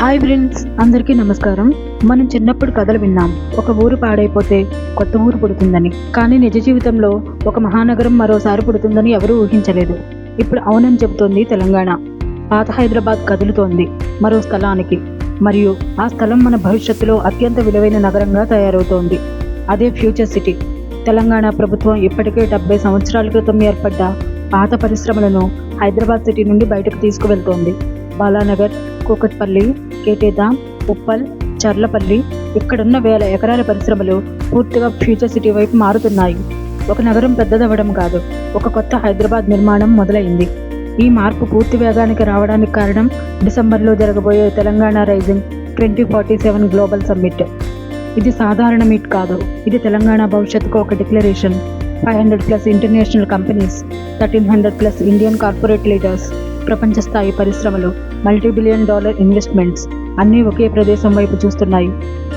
Hi friends, అందరికీ నమస్కారం. మనం చిన్నప్పుడు కథలు విన్నాం, ఒక ఊరు పాడైపోతే కొత్త ఊరు పుడుతుందని. కానీ నిజ జీవితంలో ఒక మహానగరం మరోసారి పుడుతుందని ఎవరూ ఊహించలేదు. ఇప్పుడు అవునని చెబుతోంది తెలంగాణ. పాత హైదరాబాద్ కదులుతోంది మరో స్థలానికి, మరియు ఆ స్థలం మన భవిష్యత్తులో అత్యంత విలువైన నగరంగా తయారవుతోంది. అదే ఫ్యూచర్ సిటీ. తెలంగాణ ప్రభుత్వం ఇప్పటికే 70 సంవత్సరాల క్రితం ఏర్పడ్డ పాత పరిశ్రమలను హైదరాబాద్ సిటీ నుండి బయటకు తీసుకువెళ్తోంది. బాలానగర్, కూకట్పల్లి, కేటేదాం, ఉప్పల్, చర్లపల్లి, ఇక్కడున్న 1000 ఎకరాల పరిశ్రమలు పూర్తిగా ఫ్యూచర్ సిటీ వైపు మారుతున్నాయి. ఒక నగరం పెద్దదవ్వడం కాదు, ఒక కొత్త హైదరాబాద్ నిర్మాణం మొదలైంది. ఈ మార్పు పూర్తి వేగానికి రావడానికి కారణం డిసెంబర్లో జరగబోయే తెలంగాణ రైజింగ్ 2047 గ్లోబల్ సమ్మిట్. ఇది సాధారణ మీట్ కాదు, ఇది తెలంగాణ భవిష్యత్తుకు ఒక declaration. 500+ international companies, 1300+ Indian corporate leaders, ప్రపంచ స్థాయి పరిశ్రమలు, $multi-billion ఇన్వెస్ట్మెంట్స్ అన్నీ ఒకే ప్రదేశం వైపు చూస్తున్నాయి.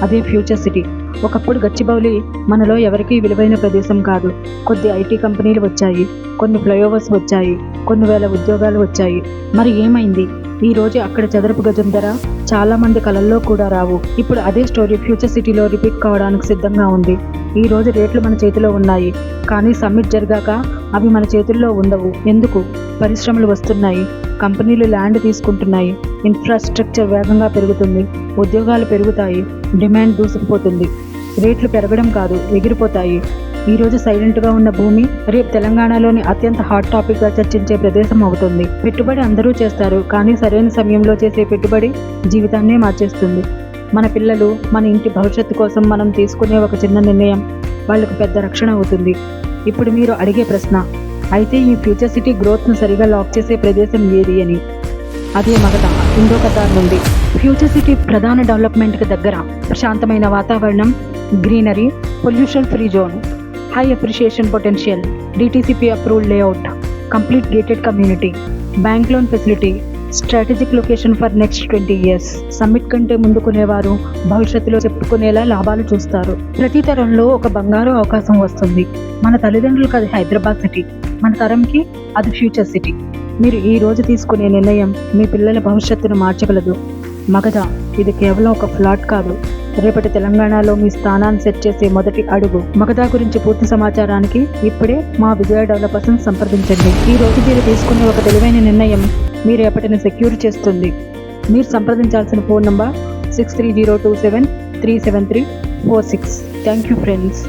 అదే ఫ్యూచర్ సిటీ. ఒకప్పుడు గచ్చిబౌలి మనలో ఎవరికీ విలువైన ప్రదేశం కాదు. కొద్ది ఐటీ కంపెనీలు వచ్చాయి, కొన్ని ఫ్లైఓవర్స్ వచ్చాయి, కొన్ని వేల ఉద్యోగాలు వచ్చాయి. మరి ఏమైంది? ఈ రోజు అక్కడ చదరపు గజం ధర చాలా మంది కలల్లో కూడా రావు. ఇప్పుడు అదే స్టోరీ ఫ్యూచర్ సిటీలో రిపీట్ కావడానికి సిద్ధంగా ఉంది. ఈ రోజు రేట్లు మన చేతిలో ఉన్నాయి, కానీ సమ్మిట్ జరిగాక అవి మన చేతుల్లో ఉండవు. ఎందుకు? పరిశ్రమలు వస్తున్నాయి, కంపెనీలు ల్యాండ్ తీసుకుంటున్నాయి, ఇన్ఫ్రాస్ట్రక్చర్ వేగంగా పెరుగుతుంది, ఉద్యోగాలు పెరుగుతాయి, డిమాండ్ దూసుకుపోతుంది. రేట్లు పెరగడం కాదు, ఎగిరిపోతాయి. ఈరోజు సైలెంట్గా ఉన్న భూమి రేపు తెలంగాణలోని అత్యంత హాట్ టాపిక్గా చర్చించే ప్రదేశం అవుతుంది. పెట్టుబడి అందరూ చేస్తారు, కానీ సరైన సమయంలో చేసే పెట్టుబడి జీవితాన్నే మార్చేస్తుంది. మన పిల్లలు, మన ఇంటి భవిష్యత్తు కోసం మనం తీసుకునే ఒక చిన్న నిర్ణయం వాళ్లకు పెద్ద రక్షణ అవుతుంది. ఇప్పుడు మీరు అడిగే ప్రశ్న, అయితే ఈ ఫ్యూచర్ సిటీ గ్రోత్ను సరిగా లాక్ చేసే ప్రదేశం ఏది అని? అదే మగధ, ఇండో ఖతార్ నుండి. ఫ్యూచర్ సిటీ ప్రధాన డెవలప్మెంట్కి దగ్గర ప్రశాంతమైన వాతావరణం, greenery, pollution free zone, high appreciation potential, DTCP approved layout, complete gated community, bank loan facility, strategic location for next 20 years. Summit కంటే ముందు కొనేవారు భవిష్యత్తులో చెప్పుకునేలా లాభాలు చూస్తారు. ప్రతి తరంలో ఒక బంగారు అవకాశం వస్తుంది. మన తల్లిదండ్రులకు అది హైదరాబాద్ సిటీ, మన తరంకి అది ఫ్యూచర్ సిటీ. మీరు ఈ రోజు తీసుకునే నిర్ణయం మీ పిల్లల భవిష్యత్తును మార్చగలదు. మగధ, ఇది కేవలం ఒక ఫ్లాట్ కాదు, రేపటి తెలంగాణలో మీ స్థానాన్ని సెట్ చేసే మొదటి అడుగు. మగధ గురించి పూర్తి సమాచారానికి ఇప్పుడే మా విజయ డెవలపర్స్ని సంప్రదించండి. ఈ రోజు మీరు తీసుకునే ఒక తెలివైన నిర్ణయం మీ రేపటిని సెక్యూర్ చేస్తుంది. మీరు సంప్రదించాల్సిన phone number 6302737346. Thank you friends.